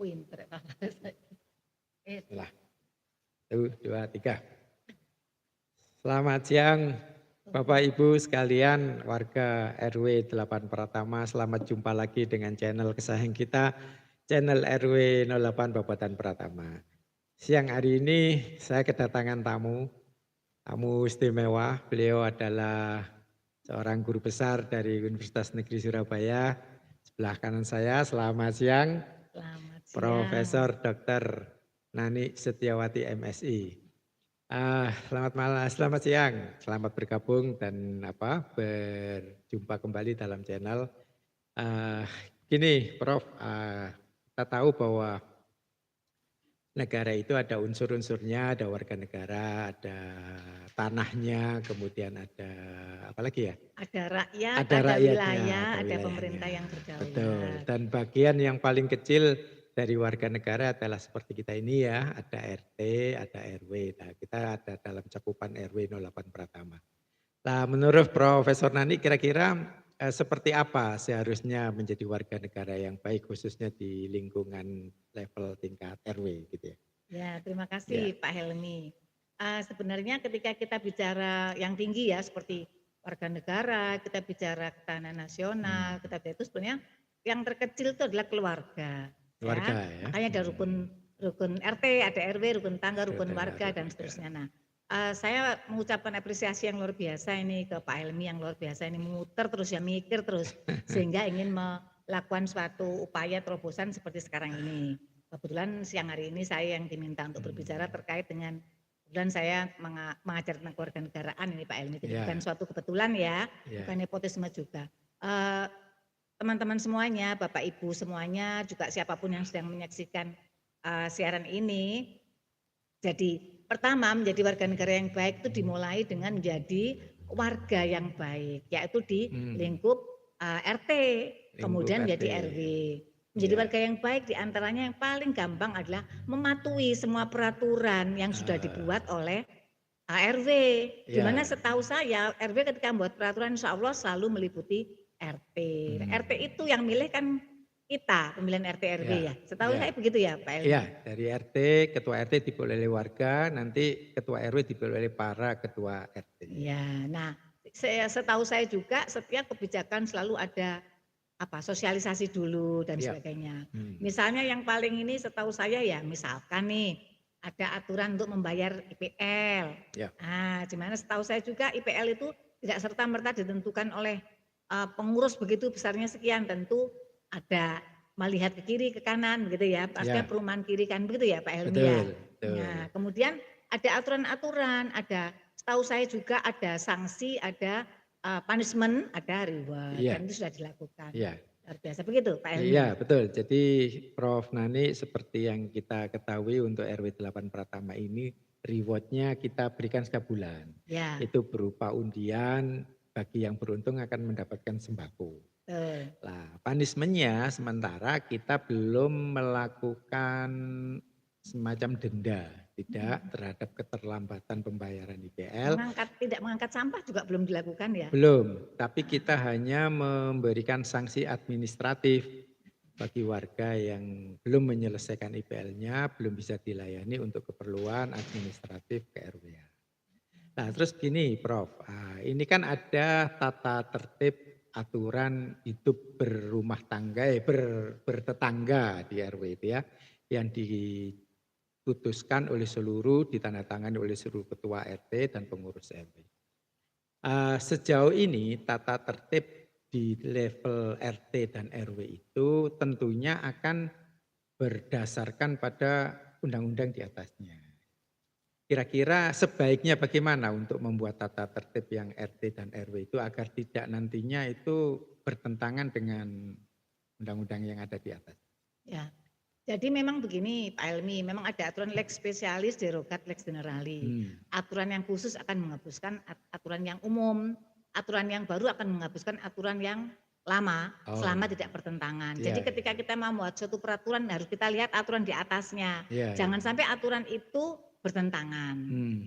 Pinter Pak. Lah, 1, 2, 3. Selamat siang Bapak Ibu sekalian warga RW 8 Pratama. Selamat jumpa lagi dengan channel kesayangan kita, channel RW 08 Babadan Pratama. Siang hari ini saya kedatangan tamu istimewa. Beliau adalah seorang guru besar dari Universitas Negeri Surabaya. Sebelah kanan saya, selamat siang. Selamat siang. Profesor Dr. Nani Setiawati MSI. Selamat siang, selamat bergabung dan berjumpa kembali dalam channel. Gini Prof, kita tahu bahwa negara itu ada unsur-unsurnya, ada warga negara, ada tanahnya, kemudian ada apa lagi ya? Ada rakyat, Ada ada rakyatnya, wilayah, ada wilayahnya. pemerintah yang berdaulat. Betul, dan bagian yang paling kecil dari warga negara adalah seperti kita ini ya, ada RT, ada RW. Nah, kita ada dalam cakupan RW 08 Pratama. Nah, menurut Profesor Nani kira-kira seperti apa seharusnya menjadi warga negara yang baik khususnya di lingkungan level tingkat RW gitu ya? Ya, terima kasih Pak Helmi. Sebenarnya ketika kita bicara yang tinggi ya seperti warga negara, kita bicara ketahanan nasional, kita bicara itu sebenarnya yang terkecil itu adalah keluarga. Keluarga ya. Makanya ada rukun RT, ada RW, rukun tangga, rukun warga dan seterusnya. Nah, saya mengucapkan apresiasi yang luar biasa ini ke Pak Helmi yang luar biasa ini memutar terus ya mikir terus sehingga ingin melakukan suatu upaya terobosan seperti sekarang ini. Kebetulan siang hari ini saya yang diminta untuk berbicara terkait dengan kebetulan saya mengajar tentang kewarganegaraan ini Pak Helmi. Jadi bukan suatu kebetulan ya, bukan nepotisme juga. Teman-teman semuanya, Bapak Ibu semuanya, juga siapapun yang sedang menyaksikan siaran ini. Jadi pertama menjadi warga negara yang baik itu dimulai dengan menjadi warga yang baik, yaitu di lingkup RT, kemudian menjadi RW. Menjadi warga yang baik diantaranya yang paling gampang adalah mematuhi semua peraturan yang sudah dibuat oleh RW. Dimana setahu saya RW ketika membuat peraturan insya Allah selalu meliputi RT. RT itu yang milih kan kita, pemilihan RT RW ya. Setahu saya begitu ya Pak Elmi. Iya, dari RT, ketua RT dipilih oleh warga, nanti ketua RW dipilih oleh para ketua RT. Iya, nah setahu saya juga setiap kebijakan selalu ada sosialisasi dulu dan sebagainya. Misalnya yang paling ini setahu saya ya misalkan nih ada aturan untuk membayar IPL. Nah, dimana setahu saya juga IPL itu tidak serta-merta ditentukan oleh pengurus begitu besarnya sekian, tentu ada melihat ke kiri ke kanan begitu ya, pastinya perumahan kiri kan begitu ya Pak Helmi ya. Nah, kemudian ada aturan-aturan, ada setahu saya juga ada sanksi, ada punishment, ada reward dan itu sudah dilakukan. Luar biasa begitu Pak Helmi. Iya betul, jadi Prof Nani seperti yang kita ketahui untuk RW 8 Pratama ini rewardnya kita berikan setiap bulan. Itu berupa undian, bagi yang beruntung akan mendapatkan sembako. Nah, punishment-nya sementara kita belum melakukan semacam denda, tidak terhadap keterlambatan pembayaran IPL. Tidak mengangkat sampah juga belum dilakukan ya? Belum, tapi kita hanya memberikan sanksi administratif bagi warga yang belum menyelesaikan IPL-nya, belum bisa dilayani untuk keperluan administratif ke RW. Nah terus gini Prof, ini kan ada tata tertib aturan hidup berumah tangga, bertetangga di RW itu ya, yang diputuskan oleh seluruh, ditandatangani oleh seluruh ketua RT dan pengurus RW. Sejauh ini tata tertib di level RT dan RW itu tentunya akan berdasarkan pada undang-undang di atasnya. Kira-kira sebaiknya bagaimana untuk membuat tata tertib yang RT dan RW itu agar tidak nantinya itu bertentangan dengan undang-undang yang ada di atas? Ya, jadi memang begini Pak Helmi, memang ada aturan lex spesialis derogat lex generali. Aturan yang khusus akan menghapuskan aturan yang umum, aturan yang baru akan menghapuskan aturan yang lama selama tidak bertentangan. Jadi ketika kita membuat suatu peraturan harus kita lihat aturan di atasnya. Jangan sampai aturan itu bertentangan.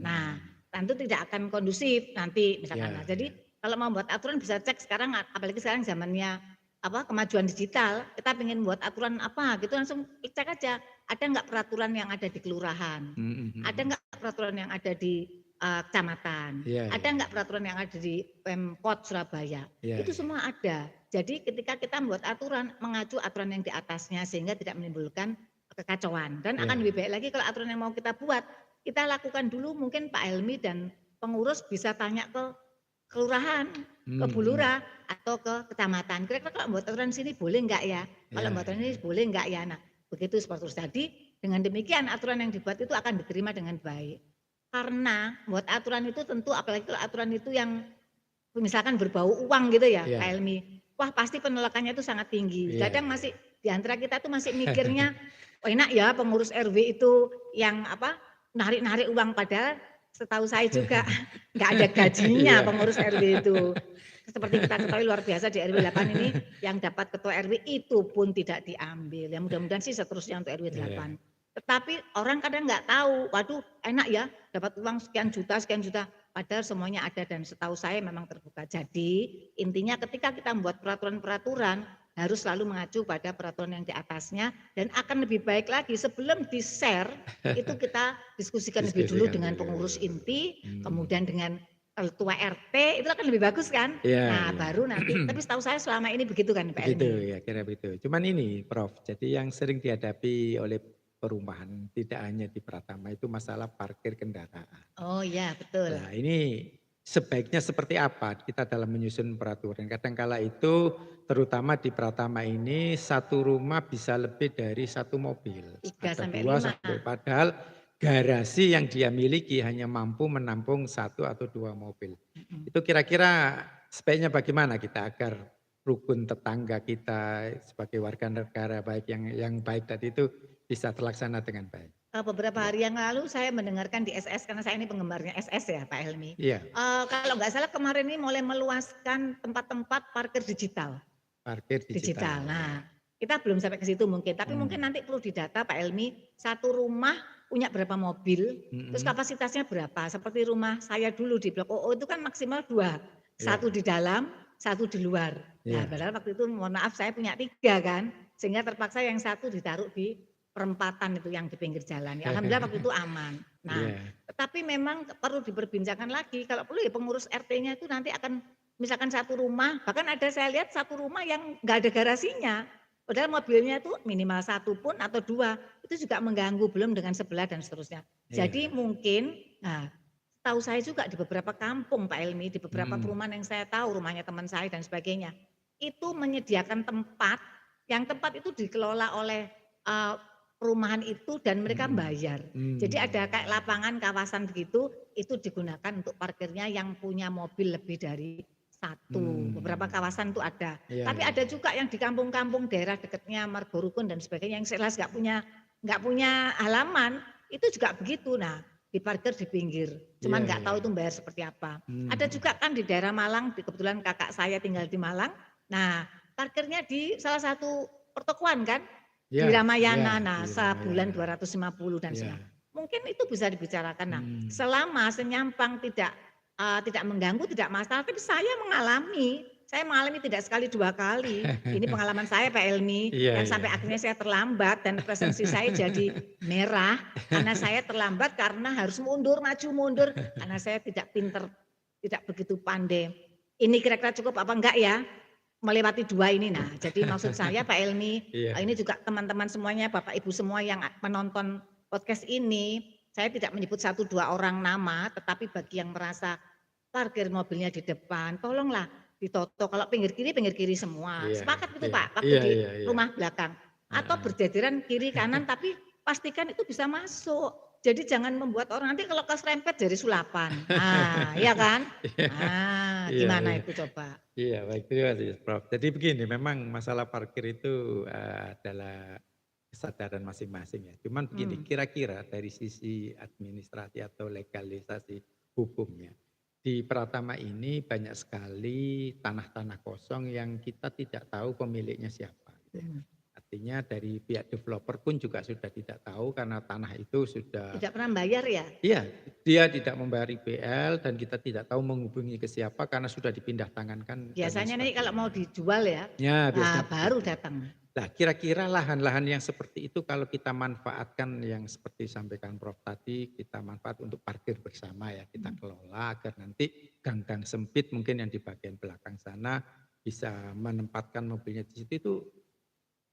Nah, tentu tidak akan kondusif nanti misalkan. Jadi kalau mau buat aturan bisa cek sekarang, apalagi sekarang zamannya kemajuan digital, kita pengen buat aturan apa gitu langsung cek aja, ada nggak peraturan yang ada di kelurahan, Mhm ada mhm. nggak peraturan yang ada di kecamatan, Iya ada iya nggak peraturan yang ada di Pemkot Surabaya, iya itu iya. semua ada. Jadi ketika kita membuat aturan, mengacu aturan yang di atasnya sehingga tidak menimbulkan kekacauan dan akan Iya. lebih baik lagi kalau aturan yang mau kita buat, kita lakukan dulu mungkin Pak Helmi dan pengurus bisa tanya ke kelurahan, ke Bu Mhm. Lurah, atau ke kecamatan. Kira-kira kalau membuat aturan sini boleh enggak ya? Kalau Iya membuat aturan ini iya. boleh enggak ya? Nah, begitu seperti itu. Jadi dengan demikian aturan yang dibuat itu akan diterima dengan baik. Karena buat aturan itu tentu apalagi kalau aturan itu yang misalkan berbau uang gitu ya, Pak Iya. Helmi. Wah, pasti penolakannya itu sangat tinggi. Iya Kadang iya. masih di antara kita tuh masih mikirnya, "Oh, enak ya pengurus RW itu yang narik-narik uang." Padahal setahu saya juga nggak ada gajinya Iya. pengurus RW itu. Seperti kita ketahui luar biasa di RW 8 ini yang dapat ketua RW itu pun tidak diambil. Ya mudah-mudahan sih seterusnya untuk RW Iya. 8. Tetapi orang kadang nggak tahu, waduh enak ya dapat uang sekian juta. Padahal semuanya ada dan setahu saya memang terbuka. Jadi intinya ketika kita membuat peraturan-peraturan harus selalu mengacu pada peraturan yang di atasnya dan akan lebih baik lagi sebelum di-share itu kita diskusikan lebih dulu Diskusikan dengan dulu. pengurus inti, kemudian Mhm. dengan ketua RT itu akan lebih bagus kan? Iya Nah iya. baru nanti, tapi setahu saya selama ini begitu kan Pak Begitu Helmi? ya, kira begitu. Cuman ini Prof, jadi yang sering dihadapi oleh perumahan tidak hanya di Pratama itu masalah parkir kendaraan. Oh iya betul. Nah ini sebaiknya seperti apa kita dalam menyusun peraturan? Kadangkala itu terutama di Pratama ini satu rumah bisa lebih dari satu mobil. 3 Ada sampai dua 5. sampai padahal garasi yang dia miliki hanya mampu menampung satu atau dua mobil. Mhm. Itu kira-kira sebaiknya bagaimana kita agar rukun tetangga kita sebagai warga negara baik yang baik tadi itu bisa terlaksana dengan baik? Beberapa Ya. hari yang lalu saya mendengarkan di SS karena saya ini penggemarnya SS ya Pak Helmi. Iya, Kalau nggak salah kemarin ini mulai meluaskan tempat-tempat parkir digital. parkir Digital. digital Nah, ya. kita belum sampai ke situ mungkin, tapi mungkin Hmm. nanti perlu didata Pak Helmi, satu rumah punya berapa mobil, terus Mhm. kapasitasnya berapa. Seperti rumah saya dulu di Blok OO itu kan maksimal 2, Iya satu di dalam, satu di luar. Nah, iya. padahal waktu itu mohon maaf saya punya 3 kan, sehingga terpaksa yang satu ditaruh di perempatan itu yang di pinggir jalan. Ya alhamdulillah waktu itu aman. Nah, Iya tetapi memang perlu diperbincangkan lagi, kalau perlu ya pengurus RT-nya itu nanti akan misalkan satu rumah, bahkan ada saya lihat satu rumah yang nggak ada garasinya. Padahal mobilnya itu minimal satu pun atau 2 itu juga mengganggu, belum dengan sebelah dan seterusnya. Jadi iya. mungkin, nah tahu saya juga di beberapa kampung Pak Elmi, di beberapa Mhm. perumahan yang saya tahu, rumahnya teman saya dan sebagainya, itu menyediakan tempat, yang tempat itu dikelola oleh, eee, perumahan itu dan mereka Mhm. bayar. Jadi ada kayak Mmm. lapangan kawasan begitu, itu digunakan untuk parkirnya yang punya mobil lebih dari satu, beberapa Mmm. kawasan itu ada. Iya Tapi iya ada iya. juga yang di kampung-kampung daerah dekatnya Margorukun dan sebagainya yang jelas nggak punya halaman, itu juga begitu. Nah, diparkir di pinggir, Iya cuman nggak iya. tahu itu bayar seperti apa. Mmm, Ada mhm. juga kan di daerah Malang, kebetulan kakak saya tinggal di Malang. Nah, parkirnya di salah satu pertokoan kan, Iya di iya, Ramayana. Nah, di sebulan Ramayana. 250 dan Iya. setengah. Mungkin itu bisa dibicarakan. Nah, Mmm. selama senyampang tidak mengganggu tidak masalah, tapi saya mengalami tidak sekali 2 kali. Ini pengalaman saya Pak Elmi, Iya yang iya. sampai akhirnya saya terlambat dan presensi saya jadi merah, karena saya terlambat karena harus mundur, maju mundur, karena saya tidak pinter, tidak begitu pandai. Ini kira-kira cukup apa enggak ya, melewati 2 ini. Nah, jadi maksud saya Pak Elmi, Iya ini iya. juga teman-teman semuanya, Bapak Ibu semua yang menonton podcast ini, saya tidak menyebut satu 2 orang nama, tetapi bagi yang merasa parkir mobilnya di depan, tolonglah ditoto, kalau pinggir kiri semua. Iya Sepakat itu iya. Pak, waktu Iya di iya iya. rumah belakang. Atau Heeh. berjajaran kiri kanan tapi pastikan itu bisa masuk. Jadi jangan membuat orang nanti kalau keserempet jadi sulapan. Ah, iya kan? Iya Ah, iya gimana iya. itu coba? Iya baik, terima kasih Prof. Jadi begini memang masalah parkir itu, adalah kesadaran masing-masing ya. Cuman begini, Mmm, kira-kira dari sisi administrasi atau legalisasi hukumnya, di Pratama ini banyak sekali tanah-tanah kosong yang kita tidak tahu pemiliknya siapa gitu ya. mhm, Artinya dari pihak developer pun juga sudah tidak tahu karena tanah itu sudah Tidak pernah bayar ya? iya, dia tidak membayar IPL dan kita tidak tahu menghubungi ke siapa karena sudah dipindah tangankan dan lain Biasanya nih kalau mau sebagainya. dijual ya, Ya, biasanya baru begitu. datang. Nah, kira-kira lahan-lahan yang seperti itu kalau kita manfaatkan yang seperti sampaikan Prof tadi, kita manfaat untuk parkir bersama ya, kita kelola agar nanti gang-gang sempit mungkin yang di bagian belakang sana bisa menempatkan mobilnya di situ itu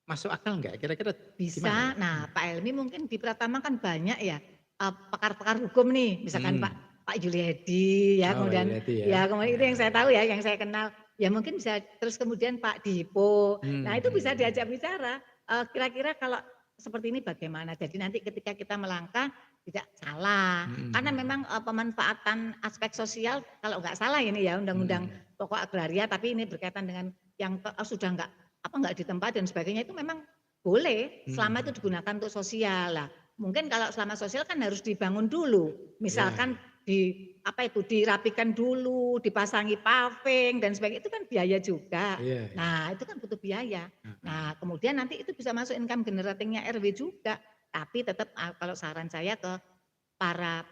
masuk akal nggak? Kira-kira gimana Bisa. ya? Nah, Pak Helmi mungkin di Pratama kan banyak ya pakar-pakar hukum nih, misalkan Hmm. Pak Juliedi ya, Oh, Pak kemudian Yudi ya. ya kemudian itu yang saya tahu ya, yang saya kenal. Ya mungkin bisa terus kemudian Pak Dipo. Nah, itu bisa diajak bicara. Kira-kira kalau seperti ini bagaimana? Jadi nanti ketika kita melangkah tidak salah. Karena memang pemanfaatan aspek sosial kalau nggak salah ini ya Undang-Undang Pokok Agraria, tapi ini berkaitan dengan yang sudah nggak ditempat dan sebagainya itu memang boleh selama itu digunakan untuk sosial lah. Mungkin kalau selama sosial kan harus dibangun dulu. Misalkan dirapikan dulu, dipasangi paving dan sebagainya itu kan biaya juga. Iya. Nah, itu kan butuh biaya. Nah, kemudian nanti itu bisa masuk income generatingnya RW juga. Tapi tetap kalau saran saya ke para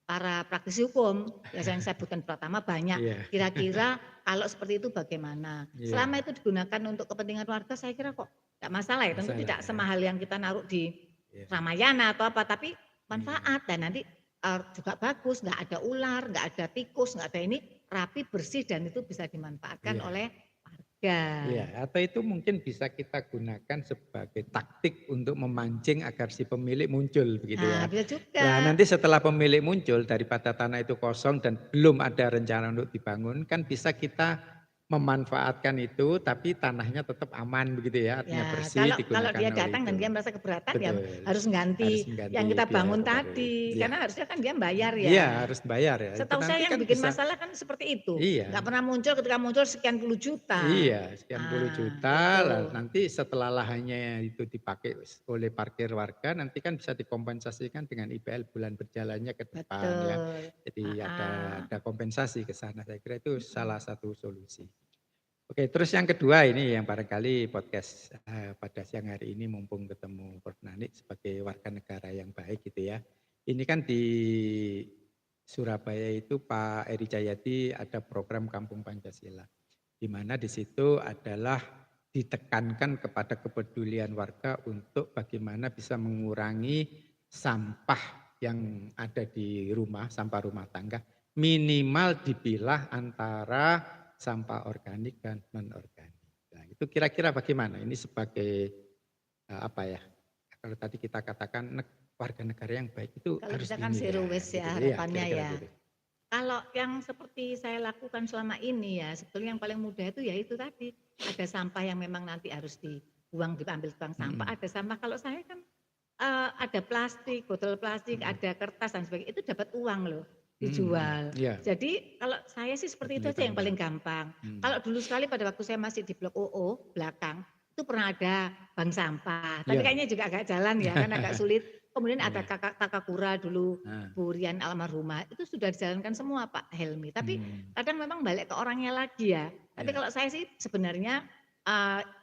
para praktisi hukum, ya yang saya sebutkan pertama banyak. Iya. Kira-kira kalau seperti itu bagaimana? Iya. Selama itu digunakan untuk kepentingan warga, saya kira kok nggak masalah ya. Tentu Masalah tidak ya. semahal yang kita naruh di Iya. Ramayana atau apa, tapi manfaat dan nanti juga bagus, nggak ada ular, nggak ada tikus, nggak ada ini, rapi, bersih dan itu bisa dimanfaatkan Iya. oleh warga. Iya, atau itu mungkin bisa kita gunakan sebagai taktik untuk memancing agar si pemilik muncul begitu Nah, ya. bisa juga. Nah, nanti setelah pemilik muncul daripada tanah itu kosong dan belum ada rencana untuk dibangun, kan bisa kita memanfaatkan itu tapi tanahnya tetap aman begitu ya, artinya Ya, bersih kalau digunakan dia oleh datang itu. dan dia merasa keberatan ya Betul. harus Harus ganti mengganti yang kita biaya bangun baru. tadi. Iya. Karena harusnya kan dia bayar Iya, ya. harus bayar ya. Itu Setahu nanti saya yang kan bikin bisa. masalah kan seperti itu. Iya. Nggak pernah muncul, ketika muncul sekian puluh juta. Iya, sekian puluh juta, Itu. lalu nanti setelah lahannya itu dipakai oleh parkir warga, nanti kan bisa dikompensasikan dengan IPL bulan berjalannya ke depan ya. Betul. Jadi ada kompensasi ke sana, saya kira itu salah satu solusi. Oke, terus yang kedua ini yang barangkali podcast pada siang hari ini mumpung ketemu Prof. Nanik sebagai warga negara yang baik gitu ya. Ini kan di Surabaya itu Pak Eri Cahyadi ada program Kampung Pancasila. Di mana di situ adalah ditekankan kepada kepedulian warga untuk bagaimana bisa mengurangi sampah yang ada di rumah, sampah rumah tangga, minimal dipilah antara sampah organik dan non-organik. Nah, itu kira-kira bagaimana? Ini sebagai apa ya? Kalau tadi kita katakan warga negara yang baik itu Kalau harus misalkan ini zero ya. waste Gitu. ya Iya, harapannya kira-kira ya. gitu. Kalau yang seperti saya lakukan selama ini ya, sebetulnya yang paling mudah itu ya itu tadi. Ada sampah yang memang nanti harus dibuang, diambil bank sampah. Ada sampah, kalau saya kan ada plastik, botol plastik, ada kertas dan sebagainya, itu dapat uang loh, dijual. Iya. Jadi kalau saya sih seperti itu Nilai aja yang tambah. paling gampang. Kalau dulu sekali pada waktu saya masih di blok OO belakang, itu pernah ada bank sampah. Tapi Iya. kayaknya juga agak jalan ya, kan agak sulit. Kemudian ada Iya. kakak Takakura dulu, Nah, Bu Rian almarhumah, itu sudah dijalankan semua Pak Helmi. Tapi hmm, kadang memang balik ke orangnya lagi ya. Tapi Iya. kalau saya sih sebenarnya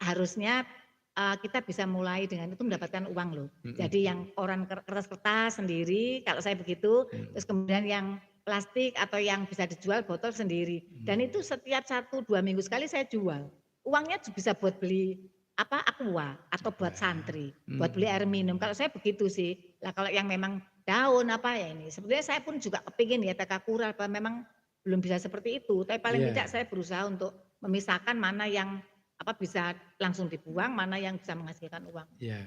harusnya kita bisa mulai dengan itu mendapatkan uang loh. Jadi yang orang kertas-kertas sendiri, kalau saya begitu, terus kemudian yang plastik atau yang bisa dijual botol sendiri. Dan itu setiap 1-2 minggu sekali saya jual. Uangnya bisa buat beli aqua atau buat santri, buat beli air minum. Kalau saya begitu sih. Lah kalau yang memang daun apa ya ini. Sebenarnya saya pun juga kepingin ya Takakura, apa memang belum bisa seperti itu. Tapi paling Iya. tidak saya berusaha untuk memisahkan mana yang bisa langsung dibuang, mana yang bisa menghasilkan uang. Ya,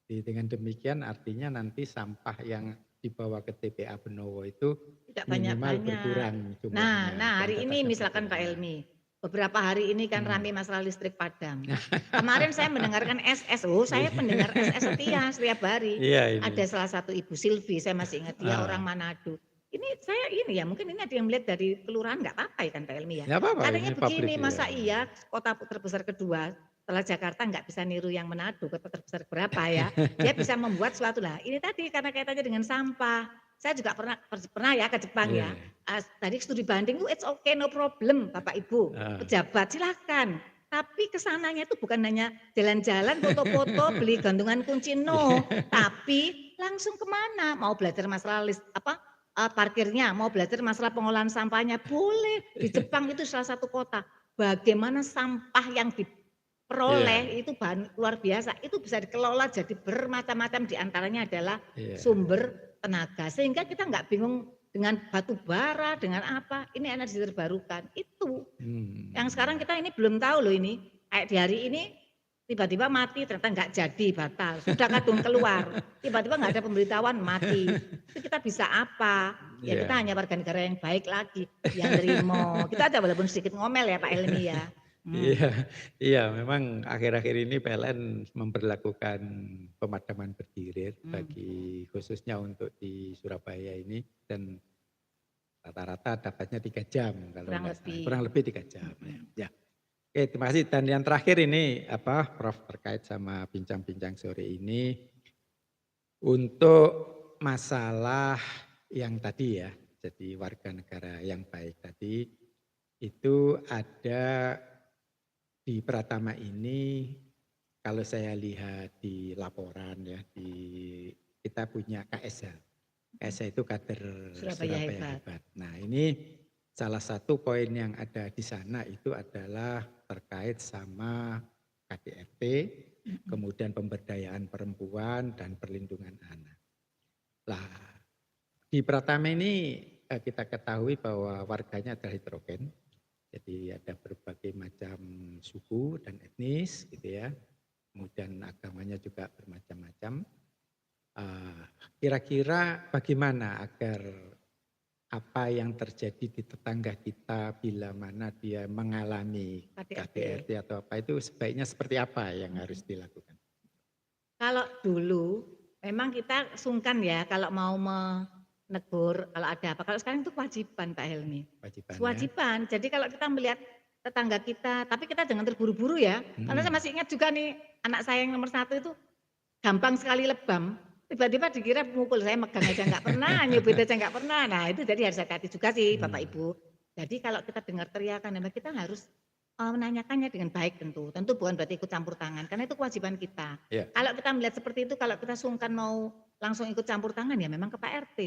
dengan demikian artinya nanti sampah yang dibawa ke TPA Benowo itu Tidak minimal banyak-banyak. berkurang jumlahnya. Nah hari ini kuantitasnya misalkan Pak berkurang. Helmi, beberapa hari ini kan rame masalah listrik padam. Kemarin saya mendengarkan SSO, saya pendengar SS setia setiap hari. Iya ini. Ada salah satu Ibu Silvi, saya masih ingat dia orang Manado. Ini saya ini ya, mungkin ini ada yang melihat dari kelurahan, nggak apa-apa ya kan Pak Helmi ya. Nggak apa-apa, Katanya ini begini, publik masa ya. iya kota terbesar kedua setelah Jakarta nggak bisa niru yang Manado, kota terbesar berapa ya. Dia bisa membuat suatu lah. Ini tadi karena kaitannya dengan sampah. Saya juga pernah ya ke Jepang ya. Tadi studi banding itu it's okay, no problem Bapak Ibu. Pejabat silahkan. tapi kesananya itu bukan hanya jalan-jalan, foto-foto, beli gantungan kunci, no. Tapi langsung kemana? Mau belajar masalah parkirnya, mau belajar masalah pengolahan sampahnya, boleh. Di Jepang itu salah satu kota, bagaimana sampah yang Iya, diperoleh itu luar biasa, itu bisa dikelola jadi bermacam-macam, di antaranya adalah iya. sumber tenaga. Sehingga kita nggak bingung dengan batu bara, dengan apa, ini energi terbarukan, itu. Yang sekarang Hmm. kita ini belum tahu loh ini, kayak di hari ini tiba-tiba mati ternyata nggak jadi, batal, sudah kadung keluar, tiba-tiba nggak ada pemberitahuan mati. Itu kita bisa apa? Ya kita Iya. hanya warga negara yang baik lagi, yang nerimo. Kita ada walaupun sedikit ngomel ya Pak Helmi ya. Iya, Hmm, iya memang akhir-akhir ini PLN memberlakukan pemadaman bergilir hmm, bagi khususnya untuk di Surabaya ini dan rata-rata dapatnya 3 jam kalau kurang enggak salah, lebih. kurang lebih 3 jam ya. Mm-mm. Ya, oke terima kasih dan yang terakhir ini apa Prof terkait sama bincang-bincang sore ini untuk masalah yang tadi ya, jadi warga negara yang baik tadi itu ada di Pratama ini kalau saya lihat di laporan ya, kita punya KSH. KSH itu kader Surabaya Surabaya hebat. Hebat. Nah ini salah satu poin yang ada di sana itu adalah terkait sama KDRT, Mm-mm. kemudian pemberdayaan perempuan dan perlindungan anak. Lah di Pratama ini kita ketahui bahwa warganya adalah heterogen, jadi ada berbagai macam suku dan etnis gitu ya. Kemudian agamanya juga bermacam-macam. Kira-kira bagaimana agar apa yang terjadi di tetangga kita bila mana dia mengalami KDRT. KDRT atau apa itu sebaiknya seperti apa yang harus Mm-mm. dilakukan? Kalau dulu memang kita sungkan ya kalau mau menegur kalau ada apa. Kalau sekarang itu kewajiban Pak Helmi. Kewajibannya? Kewajiban. Jadi kalau kita melihat tetangga kita, tapi kita jangan terburu-buru ya. Karena saya Mm, masih ingat juga nih anak saya yang nomor satu itu gampang sekali lebam. Tiba-tiba dikira pemukul, saya megang aja nggak pernah, nyubit aja nggak pernah. Nah itu jadi harus hati-hati juga sih Bapak mm, Ibu. Jadi kalau kita dengar teriakan, kita harus menanyakannya dengan baik tentu. Tentu bukan berarti ikut campur tangan, karena itu kewajiban kita. ya. Kalau kita melihat seperti itu, kalau kita sungkan mau langsung ikut campur tangan ya memang ke Pak RT.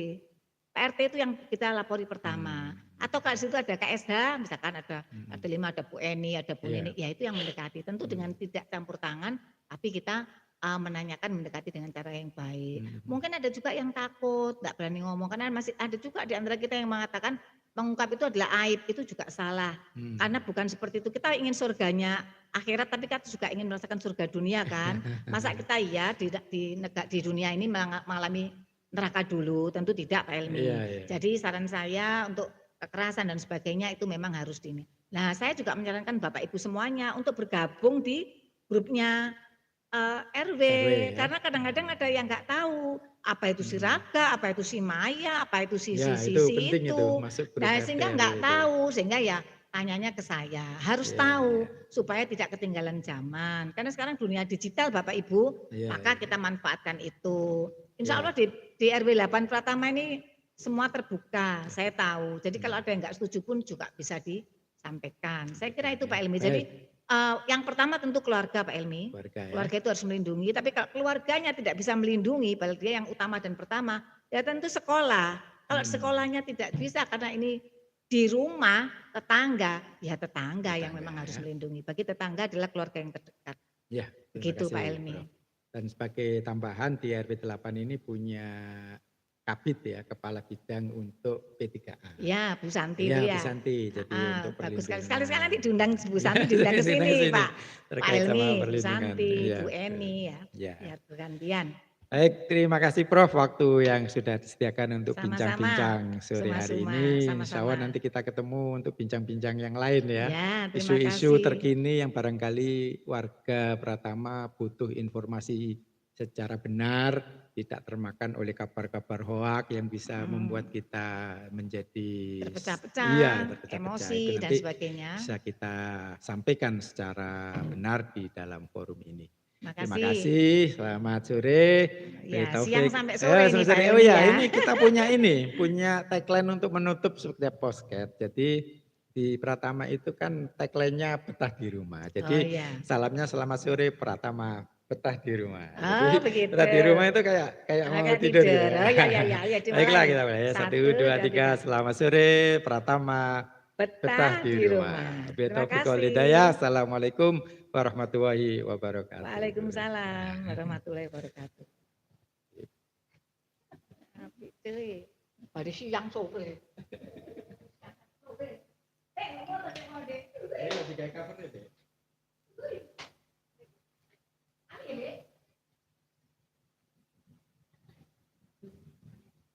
Pak RT itu yang kita lapori pertama. Mm, Atau kalau situ ada KSH, misalkan ada mm, RT 5, ada Bu Eni, ada Bu Nini, ya. ya itu yang mendekati. Tentu dengan Mm, tidak campur tangan, tapi kita menanyakan, mendekati dengan cara yang baik. mm, Mungkin ada juga yang takut, nggak berani ngomong, karena masih ada juga di antara kita yang mengatakan mengungkap itu adalah aib, itu juga salah. Karena mm. bukan seperti itu, kita ingin surganya akhirat, tapi kita juga ingin merasakan surga dunia kan. Masa kita ya di dunia ini mengalami neraka dulu, tentu tidak Pak Iya, Elmi. iya. Jadi saran saya untuk kekerasan dan sebagainya itu memang harus Nah saya juga menyarankan Bapak Ibu semuanya untuk bergabung di grupnya RW, RW ya. karena kadang-kadang ada yang nggak tahu, apa itu si Mm. Raga, apa itu si Maya, apa itu si Ya si si itu si penting itu itu. masuk grup Nah, RT sehingga RW nggak itu. tahu, sehingga ya tanyanya ke saya, harus Iya, tahu iya. supaya tidak ketinggalan zaman. Karena sekarang dunia digital Bapak Ibu, Iya, maka iya. kita manfaatkan itu. Insya Allah Iya. di RW 8 Pratama ini semua terbuka, saya Terbuka. tahu. Jadi kalau Hmm. ada yang nggak setuju pun juga bisa disampaikan. Saya kira Sampaikan itu Pak ya. Elmi. Jadi Baik, yang pertama tentu keluarga Pak Elmi. keluarga ya. Keluarga itu harus melindungi, tapi kalau keluarganya tidak bisa melindungi, padahal dia yang utama dan pertama, ya tentu sekolah. Kalau Hmm. sekolahnya tidak bisa karena ini di rumah tetangga, ya tetangga yang Tetangga memang harus ya. melindungi. Bagi tetangga adalah keluarga yang terdekat. Ya, terima Begitu Pak kasih Elmi. Prof. Dan sebagai tambahan di RW 8 ini punya Kabid ya, Kepala Bidang untuk P3A. Ya Bu Santi itu Ya, Bu ya. Santi. Jadi untuk Bagus sekali. Sekali-sekali nanti perlindungan. diundang Bu Ya, Santi diundang ke diundang ke sini sini Pak terkait sama Elmi, Bu perlindungan. Santi, Iya, Bu betul. Eni ya. Ya. Ya bergantian. Baik, terima kasih Prof. Waktu yang sudah disediakan untuk Sama-sama. bincang-bincang sore hari Suma-suma, ini. Insya Allah sama-sama. nanti kita ketemu untuk bincang-bincang yang lain ya. Ya, terima Isu-isu kasih. terkini yang barangkali warga Pratama butuh informasi secara benar, tidak termakan oleh kabar-kabar hoak yang bisa membuat kita menjadi iya Terpecah-pecah, terpecah-pecah. Itu emosi dan nanti sebagainya. bisa kita sampaikan secara benar di dalam forum ini. Terima Makasih. kasih, selamat sore. Ya, siang Taufik. sampai sore nih Pak Oh Helmi ya, ya. ini kita punya tagline untuk menutup setiap podcast. Jadi di Pratama itu kan tagline-nya betah di rumah. Oh Jadi iya. salamnya selamat sore Pratama, betah di rumah. Oh Jadi begitu. betah di rumah itu kayak kayak mau Agak tidur tidur. gitu Oh ya. ya ya ya, ya Baiklah dimulai. kita mulai ya. Satu, 1, dua, 2, tiga. 3. Selamat sore Pratama, betah Betah di di rumah. rumah. Wabillahi Terima taufiq wal hidayah. kasih. Assalamualaikum warahmatullahi wabarakatuh. Waalaikumsalam warahmatullahi wabarakatuh. Apik cuy. Pada siang sore. Sore. Ngono nek Ayo digawe cover deh.